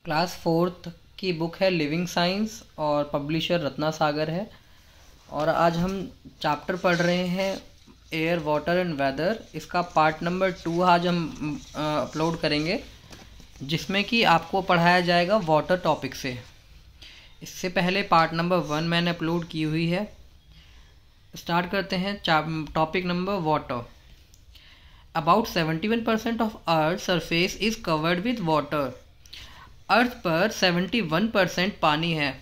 Class fourth की book है living science और पब्लिशर रत्ना सागर है। और आज हम चैप्टर पढ़ रहे हैं एयर वाटर एंड वेदर। इसका पार्ट नंबर 2 आज हम अपलोड करेंगे, जिसमें कि आपको पढ़ाया जाएगा वाटर टॉपिक से। इससे पहले पार्ट नंबर 1 मैंने अपलोड की हुई है। स्टार्ट करते हैं topic number water. About 71% of earth surface is covered with water. Earth पर 71% पानी है।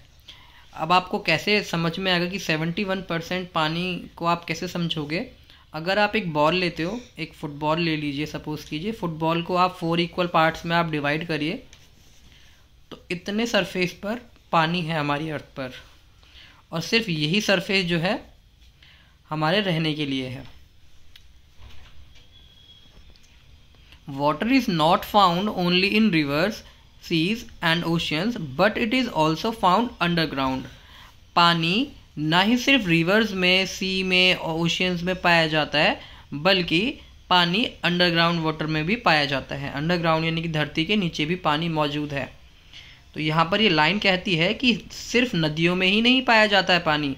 अब आपको कैसे समझ में आएगा कि 71% पानी को आप कैसे समझोगे? अगर आप एक बॉल लेते हो, एक फुटबॉल ले लीजिए, सपोज कीजिए फुटबॉल को आप 4 इक्वल पार्ट्स में आप डिवाइड करिए, तो इतने सरफेस पर पानी है हमारी अर्थ पर, और सिर्फ यही सरफेस जो है हमारे रहने के लिए है। Water is not found only in rivers, seas and oceans but it is also found underground. पानी ना ही सिर्फ रिवर्स में, सी में और ओशियंस में पाया जाता है, बल्कि पानी अंडरग्राउंड वाटर में भी पाया जाता है। अंडरग्राउंड यानी कि धरती के नीचे भी पानी मौजूद है। तो यहाँ पर ये लाइन कहती है कि सिर्फ नदियों में ही नहीं पाया जाता है पानी।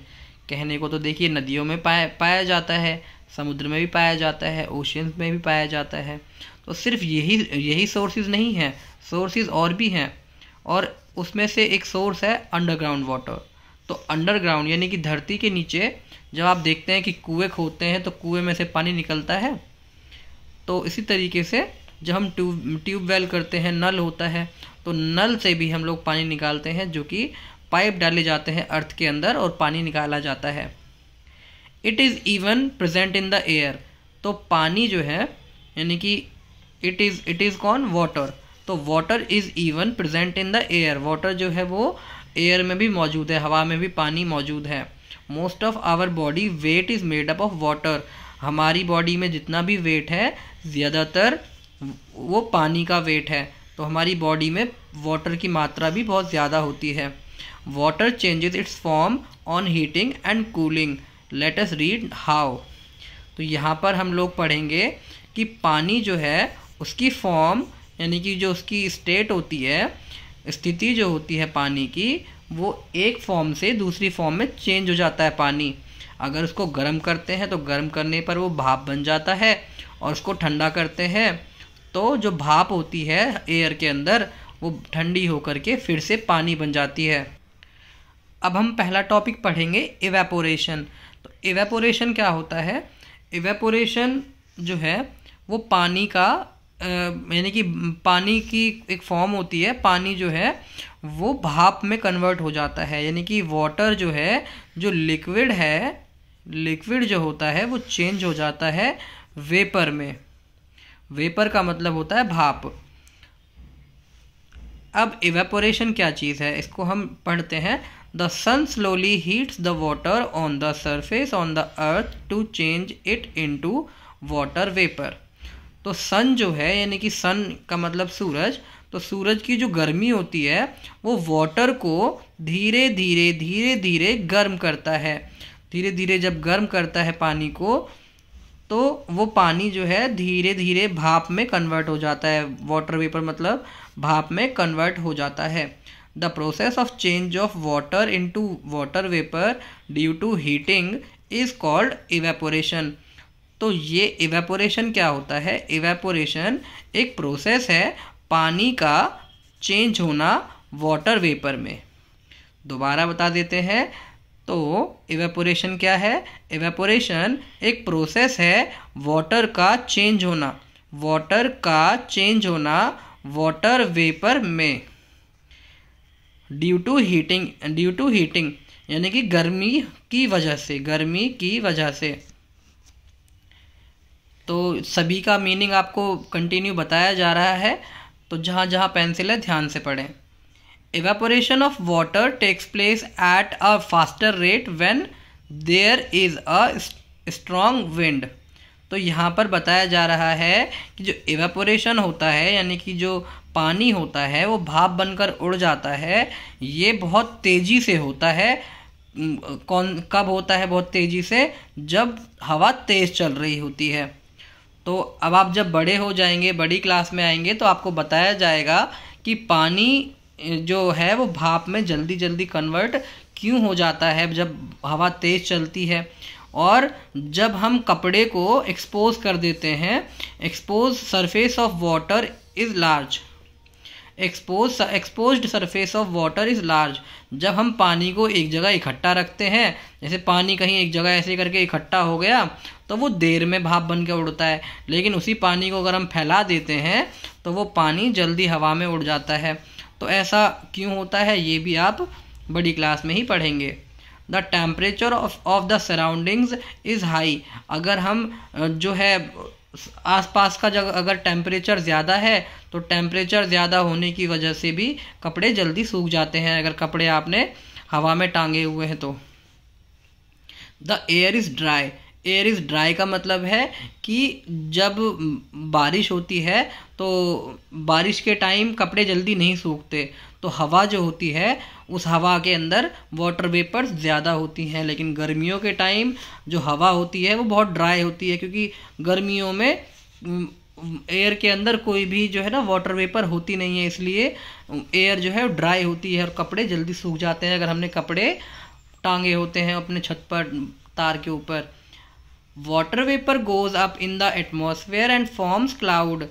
कहने को तो देखिए नदियों में पाया जाता है, समुद्र में भी पाया जाता है, ओशियंस में भी पाया जाता है। तो सिर्फ यही सोर्सेज नहीं हैं, सोर्सेज और भी हैं, और उसमें से एक सोर्स है अंडरग्राउंड वाटर। तो अंडरग्राउंड यानी कि धरती के नीचे जब आप देखते हैं कि कुएं खोदते हैं तो कुएं में से पानी निकलता है, तो इसी तरीके से जब हम ट्यूबवेल करते हैं, नल होता है, तो नल से भी हम लोग पानी निकालते हैं, जो कि पाइप डाले जाते हैं अर्थ के अंदर और पानी निकाला जाता है। It is even present in the air. तो पानी जो है यानी कि इट इज़ कौन? वाटर। तो water is even present in the air. Water जो है वो एयर में भी मौजूद है, हवा में भी पानी मौजूद है। Most of our body weight is made up of water. हमारी बॉडी में जितना भी वेट है ज़्यादातर वो पानी का वेट है। तो हमारी बॉडी में वाटर की मात्रा भी बहुत ज़्यादा होती है। Water changes it's form on heating and cooling. Let us read how. तो यहाँ पर हम लोग पढ़ेंगे कि पानी जो है उसकी फॉर्म यानी कि जो उसकी स्टेट होती है, स्थिति जो होती है पानी की, वो एक फॉर्म से दूसरी फॉर्म में चेंज हो जाता है पानी। अगर उसको गर्म करते हैं तो गर्म करने पर वो भाप बन जाता है, और उसको ठंडा करते हैं तो जो भाप होती है एयर के अंदर वो ठंडी होकर के फिर से पानी बन जाती है। अब हम पहला टॉपिक पढ़ेंगे इवेपोरेशन। तो इवेपोरेशन क्या होता है? इवेपोरेशन जो है वो पानी का यानी कि पानी की एक फॉर्म होती है। पानी जो है वो भाप में कन्वर्ट हो जाता है, यानी कि वाटर जो है, जो लिक्विड है, लिक्विड जो होता है वो चेंज हो जाता है वेपर में। वेपर का मतलब होता है भाप। अब इवेपोरेशन क्या चीज़ है, इसको हम पढ़ते हैं। The sun slowly heats the water on the surface on the earth to change it into water vapour. तो सन जो है यानी कि सन का मतलब सूरज, तो सूरज की जो गर्मी होती है वो वाटर को धीरे धीरे गर्म करता है। धीरे धीरे जब गर्म करता है पानी को, तो वो पानी जो है धीरे धीरे भाप में कन्वर्ट हो जाता है। वाटर वेपर मतलब भाप में कन्वर्ट हो जाता है। The process of change of water into water vapour due to heating is called evaporation. तो ये इवेपोरेशन क्या होता है? इवेपोरेशन एक प्रोसेस है पानी का चेंज होना वाटर वेपर में। दोबारा बता देते हैं। तो इवेपोरेशन क्या है? इवेपोरेशन एक प्रोसेस है वाटर का चेंज होना, वाटर का चेंज होना वाटर वेपर में ड्यू टू हीटिंग यानी कि गर्मी की वजह से। तो सभी का मीनिंग आपको कंटिन्यू बताया जा रहा है, तो जहाँ जहाँ पेंसिल है ध्यान से पढ़ें। Evaporation of water takes place at a faster rate when there is a strong wind. तो यहाँ पर बताया जा रहा है कि जो इवेपोरेशन होता है यानी कि जो पानी होता है वो भाप बनकर उड़ जाता है, ये बहुत तेज़ी से होता है। कब होता है बहुत तेज़ी से? जब हवा तेज़ चल रही होती है। तो अब आप जब बड़े हो जाएंगे, बड़ी क्लास में आएंगे, तो आपको बताया जाएगा कि पानी जो है वो भाप में जल्दी जल्दी कन्वर्ट क्यों हो जाता है जब हवा तेज़ चलती है। और जब हम कपड़े को एक्सपोज कर देते हैं, expose surface of water is large, exposed surface of water is large. जब हम पानी को एक जगह इकट्ठा रखते हैं, जैसे पानी कहीं एक जगह ऐसे करके इकट्ठा हो गया तो वो देर में भाप बन के उड़ता है, लेकिन उसी पानी को अगर हम फैला देते हैं तो वो पानी जल्दी हवा में उड़ जाता है। तो ऐसा क्यों होता है ये भी आप बड़ी क्लास में ही पढ़ेंगे। The temperature of the surroundings is high. अगर हम जो है आसपास का जगह अगर टेम्परेचर ज़्यादा है तो टेम्परेचर ज़्यादा होने की वजह से भी कपड़े जल्दी सूख जाते हैं, अगर कपड़े आपने हवा में टांगे हुए हैं तो। The air is dry. Air is dry का मतलब है कि जब बारिश होती है तो बारिश के टाइम कपड़े जल्दी नहीं सूखते, तो हवा जो होती है उस हवा के अंदर वाटर वेपर्स ज़्यादा होती हैं। लेकिन गर्मियों के टाइम जो हवा होती है वो बहुत ड्राई होती है, क्योंकि गर्मियों में एयर के अंदर कोई भी जो है ना वाटर वेपर होती नहीं है, इसलिए एयर जो है ड्राई होती है और कपड़े जल्दी सूख जाते हैं अगर हमने कपड़े टांगे होते हैं अपने छत पर तार के ऊपर। Water vapour goes up in the atmosphere and forms cloud.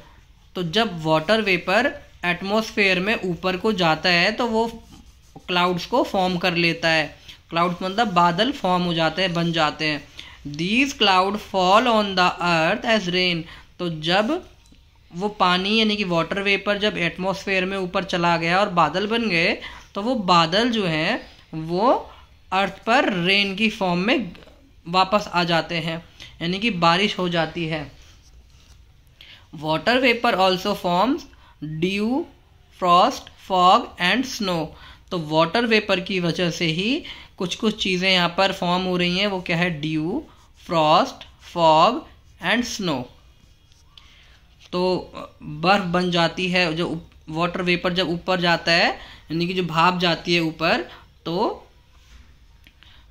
तो जब वाटर वेपर एटमॉस्फेयर में ऊपर को जाता है तो वो क्लाउड्स को फॉर्म कर लेता है। क्लाउड्स मतलब बादल फॉर्म हो जाते हैं, बन जाते हैं। These cloud fall on the earth as rain. तो जब वो पानी यानी कि वाटर वेपर जब एटमॉस्फेयर में ऊपर चला गया और बादल बन गए तो वो बादल जो हैं वो अर्थ पर रेन की फॉर्म में वापस आ जाते हैं, यानी कि बारिश हो जाती है। Water vapour also forms due, Frost, fog and snow. तो वाटर वेपर की वजह से ही कुछ कुछ चीज़ें यहाँ पर फॉर्म हो रही हैं, वो क्या है, due, Frost, fog and snow. तो बर्फ़ बन जाती है, जो वाटर वेपर जब ऊपर जाता है यानी कि जो भाप जाती है ऊपर, तो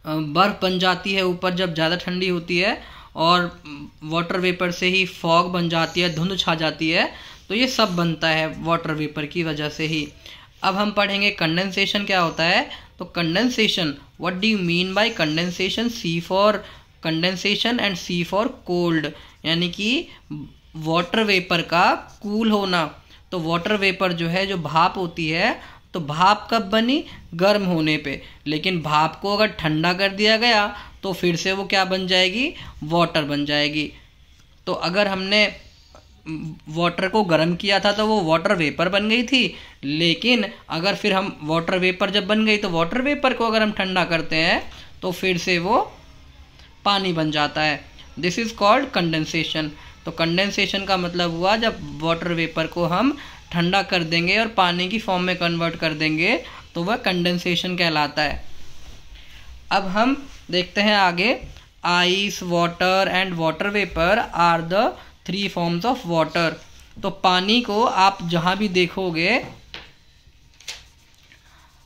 बर्फ़ बन जाती है ऊपर जब ज़्यादा ठंडी होती है, और वाटर वेपर से ही फॉग बन जाती है, धुंध छा जाती है। तो ये सब बनता है वाटर वेपर की वजह से ही। अब हम पढ़ेंगे कंडेंसेशन क्या होता है। तो condensation, what do you mean by condensation. C for condensation and C for cold, यानी कि वाटर वेपर का कूल होना। तो वाटर वेपर जो है, जो भाप होती है, तो भाप कब बनी, गर्म होने पे, लेकिन भाप को अगर ठंडा कर दिया गया तो फिर से वो क्या बन जाएगी, वाटर बन जाएगी। तो अगर हमने वाटर को गर्म किया था तो वो वाटर वेपर बन गई थी, लेकिन अगर फिर हम वाटर वेपर जब बन गई तो वाटर वेपर को अगर हम ठंडा करते हैं तो फिर से वो पानी बन जाता है। This is called condensation. तो कंडेंसेशन का मतलब हुआ जब वाटर वेपर को हम ठंडा कर देंगे और पानी की फॉर्म में कन्वर्ट कर देंगे तो वह कंडेंसेशन कहलाता है। अब हम देखते हैं आगे। Ice, water and water vapour are the 3 forms of water. तो पानी को आप जहाँ भी देखोगे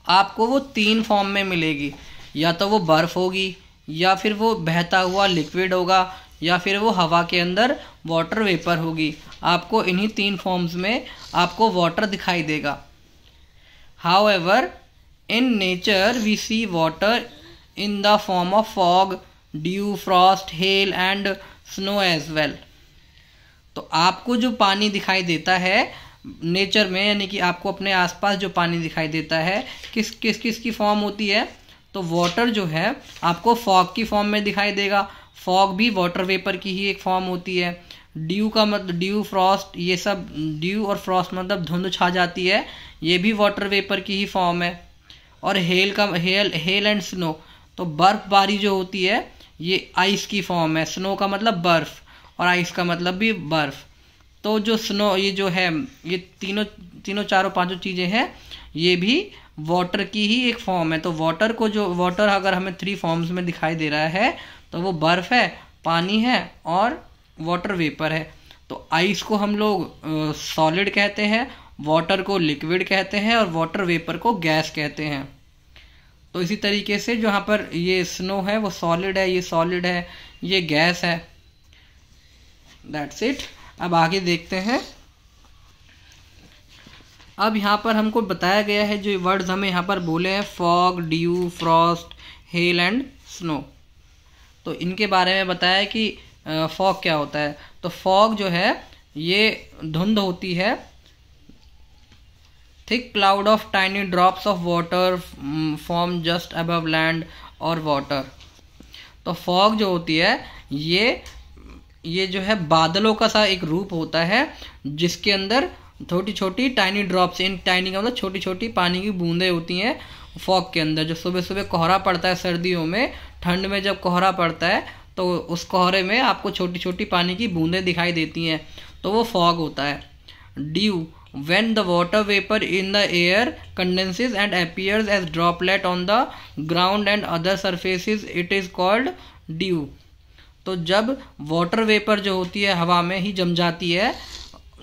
आपको वो 3 फॉर्म में मिलेगी, या तो वो बर्फ़ होगी, या फिर वो बहता हुआ लिक्विड होगा, या फिर वो हवा के अंदर वाटर वेपर होगी। आपको इन्हीं 3 फॉर्म्स में आपको वाटर दिखाई देगा। However in nature we see water in the form of fog, dew, frost, hail and snow as well. तो आपको जो पानी दिखाई देता है नेचर में, यानी कि आपको अपने आसपास जो पानी दिखाई देता है, किस किस किस की फॉर्म होती है। तो वाटर जो है आपको फॉग की फॉर्म में दिखाई देगा। फॉग भी वाटर वेपर की ही एक फॉर्म होती है। ड्यू का मतलब ड्यू, फ्रॉस्ट, ये सब ड्यू और फ्रॉस्ट मतलब धुंध छा जाती है, ये भी वाटर वेपर की ही फॉर्म है। और हेल एंड स्नो, तो बर्फबारी जो होती है ये आइस की फॉर्म है। स्नो का मतलब बर्फ़ और आइस का मतलब भी बर्फ़। तो जो स्नो, ये जो है, ये तीनों चारों पांचों चीज़ें हैं, ये भी वाटर की ही एक फॉर्म है। तो वाटर अगर हमें 3 फॉर्म्स में दिखाई दे रहा है तो वो बर्फ़ है, पानी है और वाटर वेपर है। तो आइस को हम लोग सॉलिड कहते हैं, वाटर को लिक्विड कहते हैं और वाटर वेपर को गैस कहते हैं। तो इसी तरीके से जो यहाँ पर ये स्नो है वो सॉलिड है, ये सॉलिड है, ये गैस है। That's it. अब आगे देखते हैं। अब यहाँ पर हमको बताया गया है, जो वर्ड्स हमें यहाँ पर बोले हैं, fog, dew, frost, hail and snow. तो इनके बारे में बताया कि फॉग क्या होता है। तो फॉग जो है ये धुंध होती है, thick cloud of tiny drops of water form just above land और वाटर। तो फॉग जो होती है ये जो है बादलों का सा एक रूप होता है, जिसके अंदर छोटी छोटी टाइनी ड्रॉप्स, इन टाइनी का मतलब छोटी छोटी पानी की बूंदें होती हैं फॉग के अंदर। जो सुबह सुबह कोहरा पड़ता है सर्दियों में, ठंड में जब कोहरा पड़ता है तो उस कोहरे में आपको छोटी छोटी पानी की बूंदें दिखाई देती हैं, तो वो फॉग होता है। Due, when the water vapor in the air condenses and appears as droplet on the ground and other surfaces, it is called dew। तो जब वाटर वेपर जो होती है हवा में ही जम जाती है,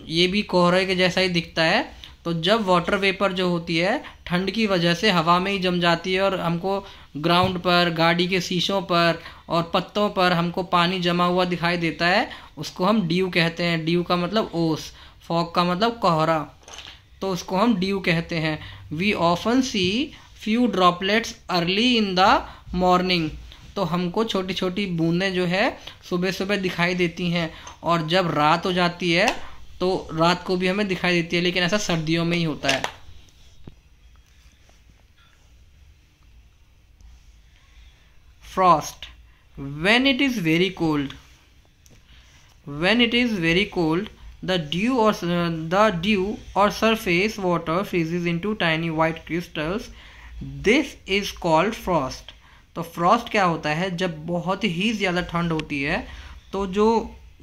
ये भी कोहरे के जैसा ही दिखता है। तो जब वाटर वेपर जो होती है ठंड की वजह से हवा में ही जम जाती है और हमको ग्राउंड पर, गाड़ी के शीशों पर और पत्तों पर हमको पानी जमा हुआ दिखाई देता है, उसको हम ड्यू कहते हैं। ड्यू का मतलब ओस, फॉग का मतलब कोहरा, तो उसको हम ड्यू कहते हैं। We often see few droplets early in the morning. तो हमको छोटी छोटी बूंदें जो है सुबह सुबह दिखाई देती हैं, और जब रात हो जाती है तो रात को भी हमें दिखाई देती है, लेकिन ऐसा सर्दियों में ही होता है। Frost, when it is very cold, when it is very cold, the dew or surface water freezes into tiny white crystals. This is called frost। तो फ्रॉस्ट क्या होता है, जब बहुत ही ज़्यादा ठंड होती है तो जो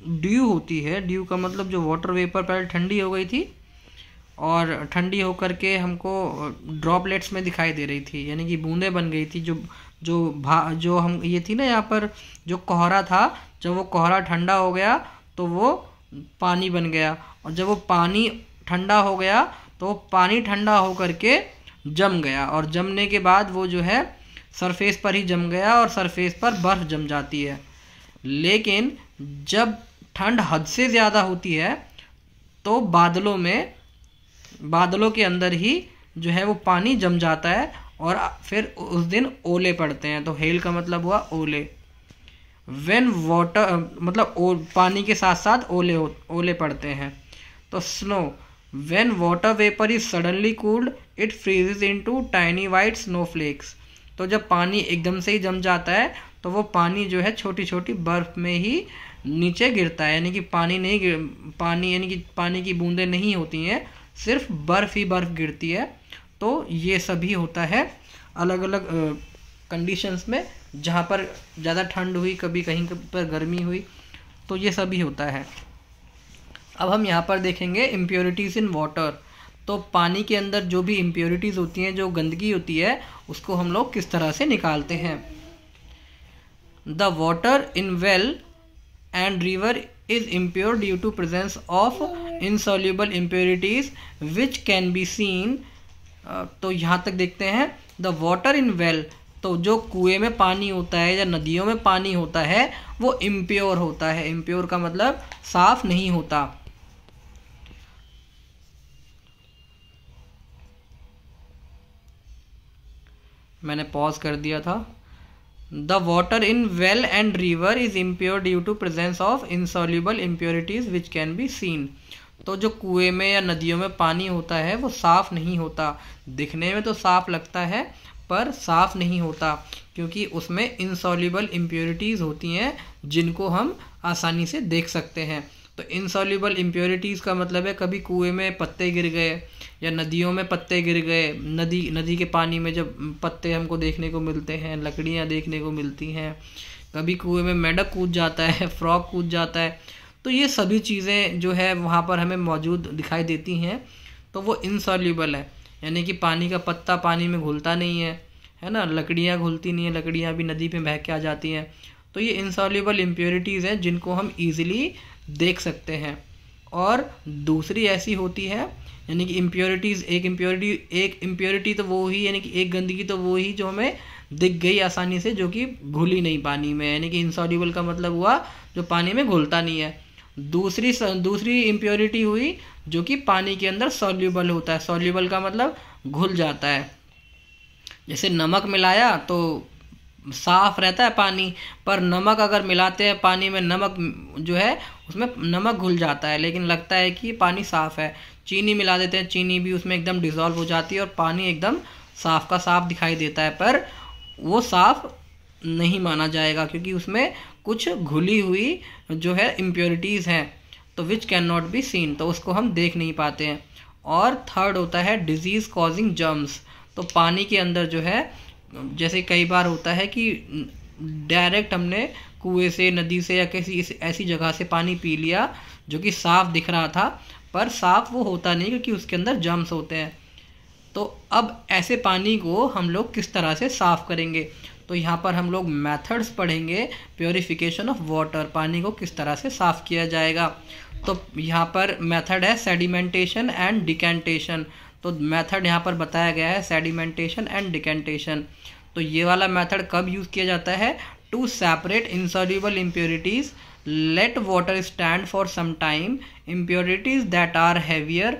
ड्यू होती है, ड्यू का मतलब जो वाटर वेपर पहले ठंडी हो गई थी और ठंडी होकर के हमको ड्रॉपलेट्स में दिखाई दे रही थी, यानी कि बूंदें बन गई थी। जो हम ये थी ना, यहाँ पर जो कोहरा था, जब वो कोहरा ठंडा हो गया तो वो पानी बन गया, और जब वो पानी ठंडा हो गया तो वो पानी ठंडा होकर के जम गया, और जमने के बाद वो जो है सरफेस पर ही जम गया और सरफेस पर बर्फ़ जम जाती है। लेकिन जब ठंड हद से ज़्यादा होती है तो बादलों के अंदर ही जो है वो पानी जम जाता है, और फिर उस दिन ओले पड़ते हैं। तो हेल का मतलब हुआ ओले। व्हेन वाटर मतलब पानी के साथ साथ ओले पड़ते हैं। तो snow, when water vapour is suddenly cooled it फ्रीजेज into tiny white snowflakes. तो जब पानी एकदम से ही जम जाता है तो वो पानी जो है छोटी छोटी बर्फ़ में ही नीचे गिरता है, यानी कि पानी की बूंदें नहीं होती हैं, सिर्फ बर्फ़ ही बर्फ़ गिरती है। तो ये सभी होता है अलग अलग कंडीशंस में, जहाँ पर ज़्यादा ठंड हुई, कभी कहीं पर गर्मी हुई, तो ये सभी होता है। अब हम यहाँ पर देखेंगे इम्प्योरिटीज़ इन वाटर। तो पानी के अंदर जो भी इम्प्योरिटीज़ होती हैं, जो गंदगी होती है, उसको हम लोग किस तरह से निकालते हैं। The water in well and river is impure due to presence of insoluble impurities which can be seen। तो यहाँ तक देखते हैं, द वाटर इन वेल, तो जो कुएं में पानी होता है या नदियों में पानी होता है वो इम्प्योर होता है। इम्प्योर का मतलब साफ नहीं होता। मैंने पॉज कर दिया था। The water in well and river is impure due to presence of insoluble impurities which can be seen। तो जो कुएं में या नदियों में पानी होता है वो साफ़ नहीं होता। दिखने में तो साफ़ लगता है पर साफ़ नहीं होता, क्योंकि उसमें insoluble impurities होती हैं जिनको हम आसानी से देख सकते हैं। तो insoluble impurities का मतलब है कभी कुएं में पत्ते गिर गए या नदियों में पत्ते गिर गए। नदी के पानी में जब पत्ते हमको देखने को मिलते हैं, लकड़ियाँ देखने को मिलती हैं, कभी कुएं में मेंढक कूद जाता है, फ्रॉग कूद जाता है, तो ये सभी चीज़ें जो है वहाँ पर हमें मौजूद दिखाई देती हैं। तो वो इनसॉल्यूबल है, यानी कि पानी का पत्ता पानी में घुलता नहीं है ना, लकड़ियाँ घुलती नहीं है, लकड़ियाँ भी नदी पे बह के आ जाती हैं। तो ये इनसॉल्यूबल इम्प्योरिटीज़ हैं जिनको हम ईज़िली देख सकते हैं। और दूसरी ऐसी होती है, यानी कि इम्प्योरिटीज़, एक इम्प्योरिटी तो वो ही, यानी कि एक गंदगी तो वो ही जो हमें दिख गई आसानी से, जो कि घुली नहीं पानी में, यानी कि इनसॉल्यूबल का मतलब हुआ जो पानी में घुलता नहीं है। दूसरी इम्प्योरिटी हुई जो कि पानी के अंदर सॉल्यूबल होता है। सॉल्यूबल का मतलब घुल जाता है। जैसे नमक मिलाया तो साफ रहता है पानी, पर नमक अगर मिलाते हैं पानी में, नमक जो है उसमें नमक घुल जाता है लेकिन लगता है कि पानी साफ है। चीनी मिला देते हैं, चीनी भी उसमें एकदम डिसॉल्व हो जाती है और पानी एकदम साफ का साफ दिखाई देता है, पर वो साफ नहीं माना जाएगा क्योंकि उसमें कुछ घुली हुई जो है इम्प्योरिटीज़ हैं, तो which can not be seen, तो उसको हम देख नहीं पाते हैं। और थर्ड होता है डिजीज़ कॉजिंग जर्म्स। तो पानी के अंदर जो है, जैसे कई बार होता है कि डायरेक्ट हमने कुएं से, नदी से या किसी ऐसी जगह से पानी पी लिया जो कि साफ दिख रहा था, पर साफ वो होता नहीं क्योंकि उसके अंदर जर्म्स होते हैं। तो अब ऐसे पानी को हम लोग किस तरह से साफ़ करेंगे, तो यहाँ पर हम लोग मेथड्स पढ़ेंगे प्योरीफिकेशन ऑफ वाटर, पानी को किस तरह से साफ़ किया जाएगा। तो यहाँ पर मेथड है सेडिमेंटेशन एंड डिकेंटेशन। तो मेथड यहाँ पर बताया गया है सेडिमेंटेशन एंड डिकेंटेशन। तो ये वाला मेथड कब यूज़ किया जाता है, to separate insoluble impurities, let water stand for some time, impurities that are heavier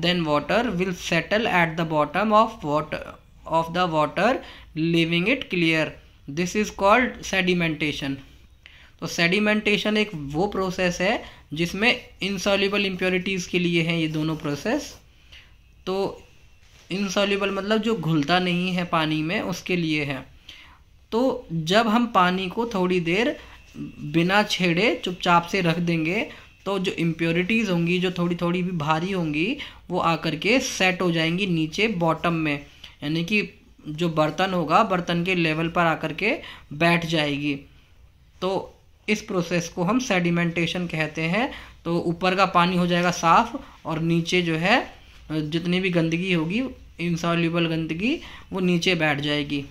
than water will settle at the bottom of the water leaving it clear. This is called sedimentation. तो sedimentation एक वो process है जिसमें insoluble impurities के लिए हैं ये दोनों प्रोसेस। तो इनसॉल्युबल मतलब जो घुलता नहीं है पानी में, उसके लिए है। तो जब हम पानी को थोड़ी देर बिना छेड़े चुपचाप से रख देंगे तो जो इम्प्योरिटीज़ होंगी, जो थोड़ी थोड़ी भी भारी होंगी, वो आकर के सेट हो जाएंगी नीचे बॉटम में, यानी कि जो बर्तन होगा बर्तन के लेवल पर आकर के बैठ जाएगी। तो इस प्रोसेस को हम सेडिमेंटेशन कहते हैं। तो ऊपर का पानी हो जाएगा साफ़ और नीचे जो है जितनी भी गंदगी होगी, इनसॉल्युबल गंदगी, वो नीचे बैठ जाएगी।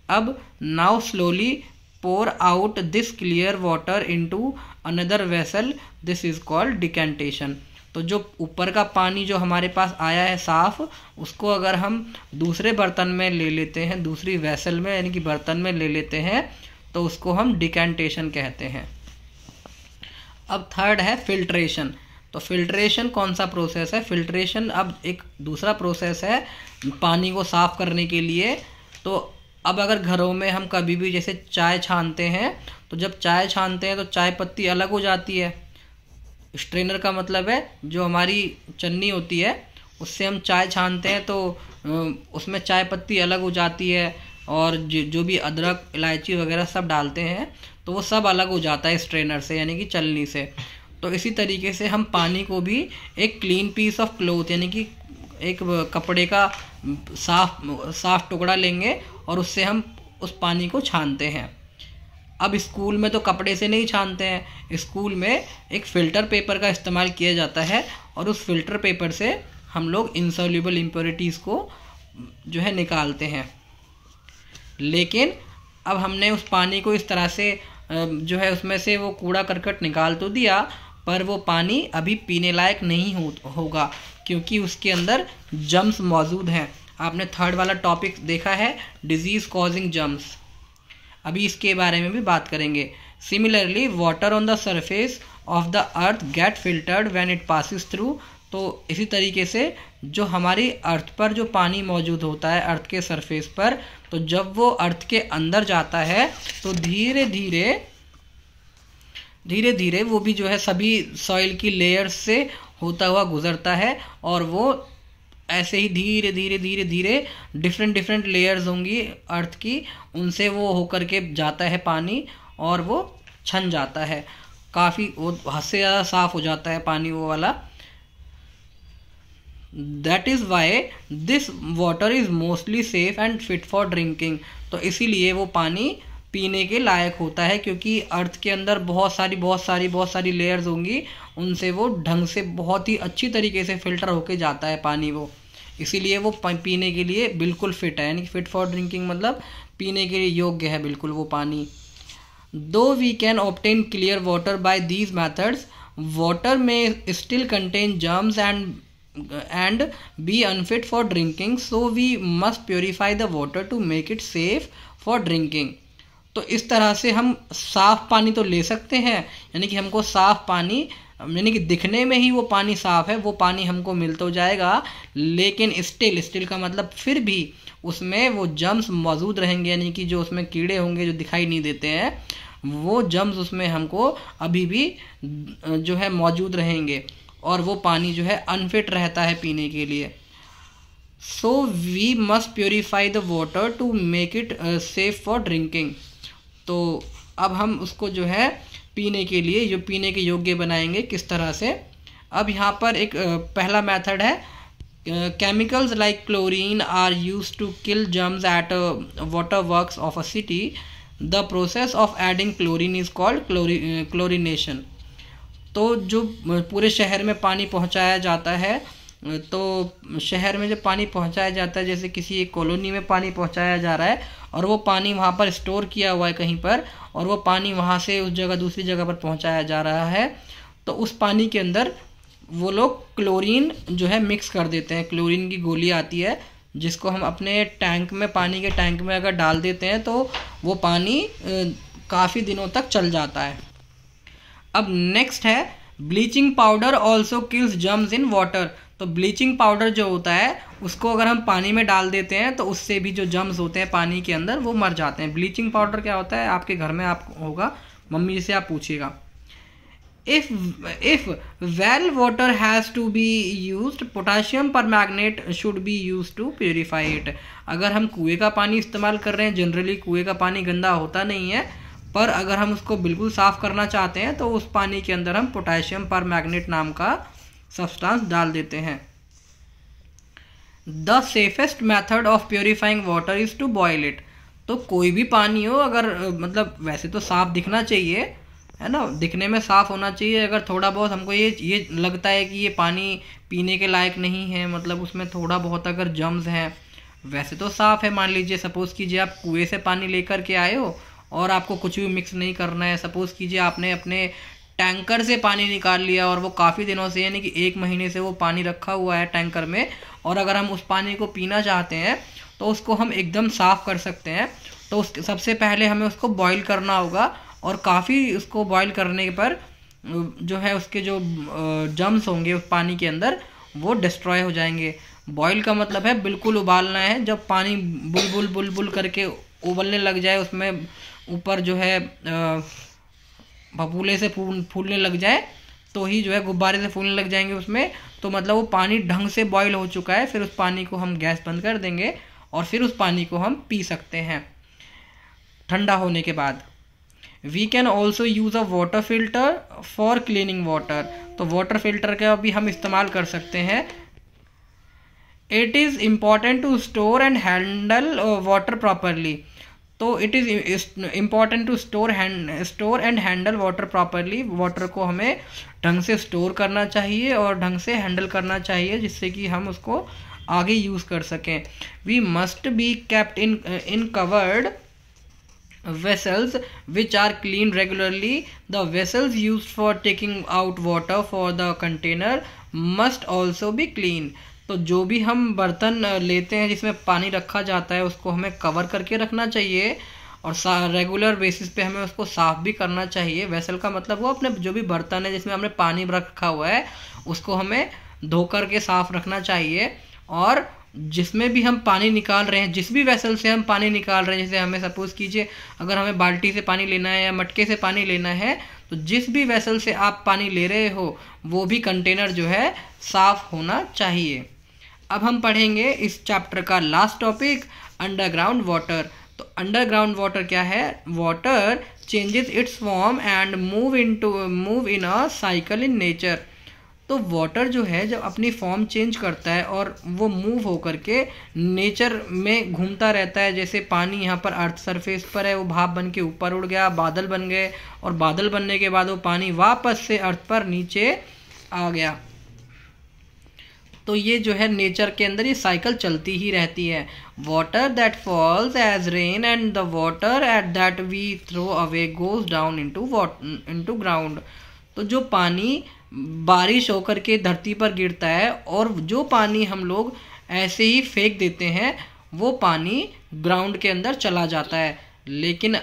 अब now slowly pour out this clear water into another vessel, this is called decantation। तो जो ऊपर का पानी जो हमारे पास आया है साफ, उसको अगर हम दूसरे बर्तन में ले लेते हैं, दूसरी वेसल में यानी कि बर्तन में ले लेते हैं, तो उसको हम डिकेंटेशन कहते हैं। अब थर्ड है फिल्ट्रेशन। तो फिल्ट्रेशन कौन सा प्रोसेस है, फिल्ट्रेशन अब एक दूसरा प्रोसेस है पानी को साफ करने के लिए। तो अब अगर घरों में हम कभी भी जैसे चाय छानते हैं, तो जब चाय छानते हैं तो चाय पत्ती अलग हो जाती है। स्ट्रेनर का मतलब है जो हमारी चन्नी होती है, उससे हम चाय छानते हैं तो उसमें चाय पत्ती अलग हो जाती है, और जो भी अदरक, इलायची वगैरह सब डालते हैं तो वो सब अलग हो जाता है स्ट्रेनर से, यानी कि चलनी से। तो इसी तरीके से हम पानी को भी एक क्लीन पीस ऑफ क्लोथ, यानी कि एक कपड़े का साफ टुकड़ा लेंगे और उससे हम उस पानी को छानते हैं। अब स्कूल में तो कपड़े से नहीं छानते हैं, स्कूल में एक फ़िल्टर पेपर का इस्तेमाल किया जाता है और उस फिल्टर पेपर से हम लोग इनसॉल्युबल इम्प्योरिटीज़ को जो है निकालते हैं। लेकिन अब हमने उस पानी को इस तरह से जो है उसमें से वो कूड़ा करकट निकाल तो दिया, पर वो पानी अभी पीने लायक नहीं होगा क्योंकि उसके अंदर जर्म्स मौजूद हैं। आपने थर्ड वाला टॉपिक देखा है, डिजीज़ कॉजिंग जर्म्स, अभी इसके बारे में भी बात करेंगे। Similarly water on the surface of the earth get filtered when it passes through. तो इसी तरीके से जो हमारी अर्थ पर जो पानी मौजूद होता है, अर्थ के सरफेस पर, तो जब वो अर्थ के अंदर जाता है तो धीरे धीरे वो भी जो है सभी सॉइल की लेयर्स से होता हुआ गुजरता है, और वो ऐसे ही धीरे धीरे डिफरेंट लेयर्स होंगी अर्थ की, उनसे वो होकर के जाता है पानी और वो छन जाता है, काफ़ी वो हद से ज़्यादा साफ़ हो जाता है पानी वो वाला। That is why this water is mostly safe and fit for drinking. तो इसीलिए वो पानी पीने के लायक होता है क्योंकि अर्थ के अंदर बहुत सारी लेयर्स होंगी, उनसे वो ढंग से बहुत ही अच्छी तरीके से फिल्टर होके जाता है पानी वो, इसीलिए वो पीने के लिए बिल्कुल फिट है, यानी कि फिट फॉर ड्रिंकिंग मतलब पीने के लिए योग्य है बिल्कुल वो पानी। Though we can obtain clear water by these methods, water में still contain germs and be unfit for drinking, so we must purify the water to make it safe for drinking। तो इस तरह से हम साफ पानी तो ले सकते हैं, यानी कि हमको साफ पानी, यानी कि दिखने में ही वो पानी साफ है, वो पानी हमको मिल तो जाएगा, लेकिन स्टिल का मतलब फिर भी उसमें वो जर्म्स मौजूद रहेंगे, यानी कि जो उसमें कीड़े होंगे जो दिखाई नहीं देते हैं, वो जर्म्स उसमें हमको अभी भी जो है मौजूद रहेंगे, और वो पानी जो है अनफिट रहता है पीने के लिए। So we must purify the water to make it safe for drinking. तो अब हम उसको जो है पीने के लिए, जो पीने के योग्य बनाएंगे किस तरह से। अब यहाँ पर एक पहला मेथड है, chemicals like chlorine are used to kill germs at water works of a city. The process of adding chlorine is called chlorination. तो जो पूरे शहर में पानी पहुँचाया जाता है, तो शहर में जब पानी पहुँचाया जाता है, जैसे किसी एक कॉलोनी में पानी पहुँचाया जा रहा है और वो पानी वहाँ पर स्टोर किया हुआ है कहीं पर, और वो पानी वहाँ से उस जगह दूसरी जगह पर पहुँचाया जा रहा है, तो उस पानी के अंदर वो लोग क्लोरीन जो है मिक्स कर देते हैं। क्लोरीन की गोली आती है जिसको हम अपने टैंक में, पानी के टैंक में अगर डाल देते हैं तो वो पानी काफ़ी दिनों तक चल जाता है। अब नेक्स्ट है bleaching powder also kills germs in water. तो ब्लीचिंग पाउडर जो होता है उसको अगर हम पानी में डाल देते हैं तो उससे भी जो जर्म्स होते हैं पानी के अंदर वो मर जाते हैं। ब्लीचिंग पाउडर क्या होता है, आपके घर में आप होगा, मम्मी से आप पूछिएगा। If well water has to be used, potassium permanganate should be used to purify it। अगर हम कुएं का पानी इस्तेमाल कर रहे हैं, जनरली कुएं का पानी गंदा होता नहीं है, पर अगर हम उसको बिल्कुल साफ़ करना चाहते हैं तो उस पानी के अंदर हम पोटाशियम परमैंगनेट नाम का सब्सटेंस डाल देते हैं। The safest method of purifying water is to boil it. तो कोई भी पानी हो, अगर मतलब वैसे तो साफ़ दिखना चाहिए, है ना, दिखने में साफ़ होना चाहिए। अगर थोड़ा बहुत हमको ये लगता है कि ये पानी पीने के लायक नहीं है, मतलब उसमें थोड़ा बहुत अगर जर्म्स हैं, वैसे तो साफ़ है। मान लीजिए, सपोज़ कीजिए आप कुएं से पानी लेकर के आए हो और आपको कुछ भी मिक्स नहीं करना है। सपोज़ कीजिए आपने अपने टैंकर से पानी निकाल लिया और वो काफ़ी दिनों से, यानी कि 1 महीने से वो पानी रखा हुआ है टैंकर में, और अगर हम उस पानी को पीना चाहते हैं तो उसको हम एकदम साफ़ कर सकते हैं। तो उस सबसे पहले हमें उसको बॉईल करना होगा, और काफ़ी उसको बॉईल करने पर जो है उसके जो जर्म्स होंगे उस पानी के अंदर वो डिस्ट्रॉय हो जाएंगे। बॉईल का मतलब है बिल्कुल उबालना है। जब पानी बुलबुल बुलबुल करके उबलने लग जाए, उसमें ऊपर जो है भपूले से फूलने लग जाए, तो ही जो है गुब्बारे से फूलने लग जाएंगे उसमें, तो मतलब वो पानी ढंग से बॉईल हो चुका है। फिर उस पानी को हम गैस बंद कर देंगे और फिर उस पानी को हम पी सकते हैं ठंडा होने के बाद। We can also use a water filter for cleaning water. तो वाटर फिल्टर का भी हम इस्तेमाल कर सकते हैं। It is important to store and handle water properly. तो it is important to store and handle water properly. Water को हमें ढंग से स्टोर करना चाहिए और ढंग से हैंडल करना चाहिए, जिससे कि हम उसको आगे यूज़ कर सकें। We must be kept in covered vessels which are cleaned regularly. The vessels used for taking out water for the container must also be clean। तो जो भी हम बर्तन लेते हैं जिसमें पानी रखा जाता है उसको हमें कवर करके रखना चाहिए, और रेगुलर बेसिस पे हमें उसको साफ़ भी करना चाहिए। वेसल का मतलब वो अपने जो भी बर्तन है जिसमें हमने पानी रखा हुआ है उसको हमें धो कर के साफ़ रखना चाहिए। और जिसमें भी हम पानी निकाल रहे हैं, जिस भी वेसल से हम पानी निकाल रहे हैं, जैसे हमें सपोज़ कीजिए अगर हमें बाल्टी से पानी लेना है या मटके से पानी लेना है, तो जिस भी वेसल से आप पानी ले रहे हो वो भी कंटेनर जो है साफ़ होना चाहिए। अब हम पढ़ेंगे इस चैप्टर का लास्ट टॉपिक, अंडरग्राउंड वाटर। तो अंडरग्राउंड वाटर क्या है? Water changes it's form and move in a cycle in nature. तो वाटर जो है जब अपनी फॉर्म चेंज करता है और वो मूव होकर के नेचर में घूमता रहता है। जैसे पानी यहाँ पर अर्थ सरफेस पर है, वो भाप बन के ऊपर उड़ गया, बादल बन गए, और बादल बनने के बाद वो पानी वापस से अर्थ पर नीचे आ गया। तो ये जो है नेचर के अंदर ये साइकिल चलती ही रहती है। Water that falls as rain and the water at that we throw away goes down into ground. तो जो पानी बारिश होकर के धरती पर गिरता है और जो पानी हम लोग ऐसे ही फेंक देते हैं वो पानी ग्राउंड के अंदर चला जाता है। लेकिन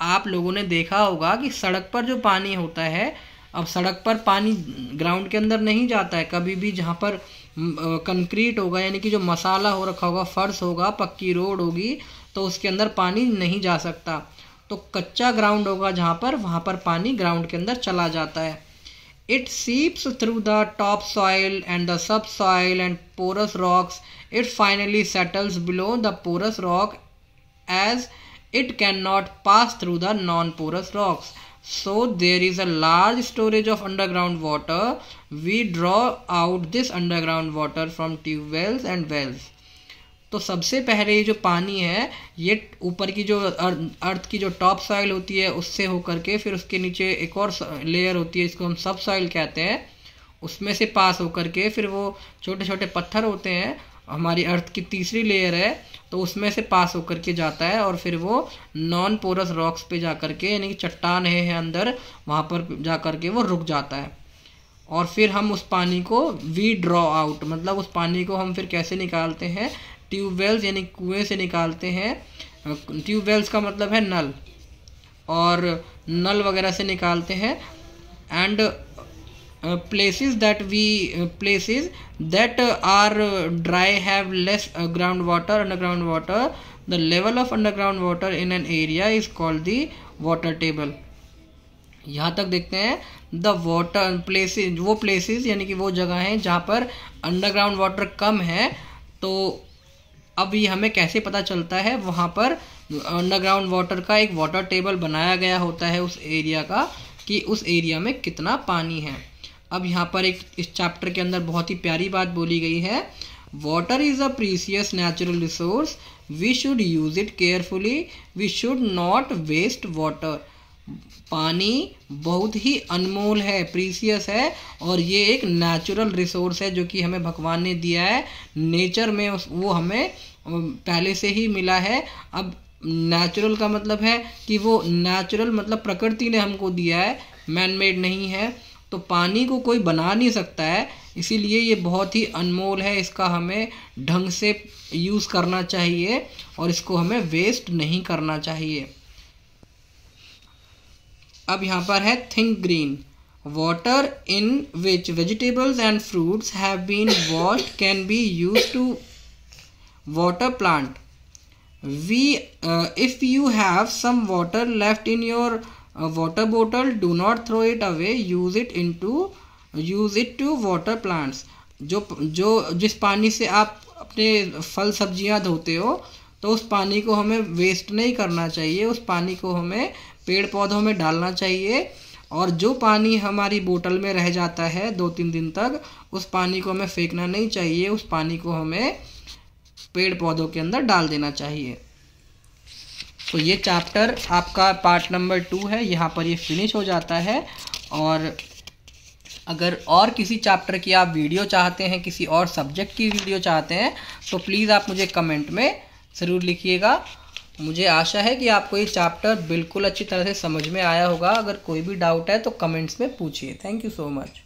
आप लोगों ने देखा होगा कि सड़क पर जो पानी होता है, अब सड़क पर पानी ग्राउंड के अंदर नहीं जाता है कभी भी। जहाँ पर कंक्रीट होगा यानी कि जो मसाला हो रखा होगा, फर्श होगा, पक्की रोड होगी, तो उसके अंदर पानी नहीं जा सकता। तो कच्चा ग्राउंड होगा जहाँ पर, वहाँ पर पानी ग्राउंड के अंदर चला जाता है। It seeps through the topsoil and the subsoil and porous rocks. It finally settles below the porous rock as it cannot pass through the non-porous rocks. So there is a large storage of underground water. We draw out this underground water from tube wells and wells. तो सबसे पहले ये जो पानी है ये ऊपर की जो अर्थ की जो टॉप सॉइल होती है उससे होकर के फिर उसके नीचे एक और लेयर होती है, इसको हम सब सॉइल कहते हैं, उसमें से पास होकर के फिर वो छोटे छोटे पत्थर होते हैं, हमारी अर्थ की तीसरी लेयर है, तो उसमें से पास होकर के जाता है और फिर वो नॉन पोरस रॉक्स पे जा कर के यानी कि चट्टान है अंदर, वहाँ पर जा कर के वो रुक जाता है। और फिर हम उस पानी को वी ड्रॉ आउट, मतलब उस पानी को हम फिर कैसे निकालते हैं, ट्यूबवेल्स यानी कुएं से निकालते हैं। ट्यूबवेल्स का मतलब है नल, और नल वगैरह से निकालते हैं। And places that are dry have less underground water. The level of underground water in an area is called the water table. यहाँ तक देखते हैं द वाटर प्लेसेस, वो प्लेसेस यानी कि वो जगह हैं जहाँ पर अंडरग्राउंड वाटर कम है। तो अब ये हमें कैसे पता चलता है, वहाँ पर अंडरग्राउंड वाटर का एक वाटर टेबल बनाया गया होता है उस एरिया का, कि उस एरिया में कितना पानी है। अब यहाँ पर एक इस चैप्टर के अंदर बहुत ही प्यारी बात बोली गई है, water is a precious natural resource, we should use it carefully, we should not waste water. पानी बहुत ही अनमोल है, प्रीसियस है, और ये एक नेचुरल रिसोर्स है जो कि हमें भगवान ने दिया है नेचर में, वो हमें पहले से ही मिला है। अब नेचुरल का मतलब है कि वो नेचुरल मतलब प्रकृति ने हमको दिया है, मैन मेड नहीं है। तो पानी को कोई बना नहीं सकता है, इसीलिए ये बहुत ही अनमोल है, इसका हमें ढंग से यूज़ करना चाहिए और इसको हमें वेस्ट नहीं करना चाहिए। अब यहाँ पर है think green, water in which vegetables and fruits have been washed can be used to water plant. If you have some water left in your water bottle, do not throw it away, use it to water plants. जिस पानी से आप अपने फल सब्जियां धोते हो, तो उस पानी को हमें वेस्ट नहीं करना चाहिए, उस पानी को हमें पेड़ पौधों में डालना चाहिए। और जो पानी हमारी बोतल में रह जाता है 2-3 दिन तक, उस पानी को हमें फेंकना नहीं चाहिए, उस पानी को हमें पेड़ पौधों के अंदर डाल देना चाहिए। तो ये चैप्टर आपका पार्ट नंबर 2 है, यहाँ पर ये फिनिश हो जाता है। और अगर और किसी चैप्टर की आप वीडियो चाहते हैं, किसी और सब्जेक्ट की वीडियो चाहते हैं, तो प्लीज़ आप मुझे कमेंट में ज़रूर लिखिएगा। मुझे आशा है कि आपको ये चैप्टर बिल्कुल अच्छी तरह से समझ में आया होगा। अगर कोई भी डाउट है तो कमेंट्स में पूछिए। Thank you so much.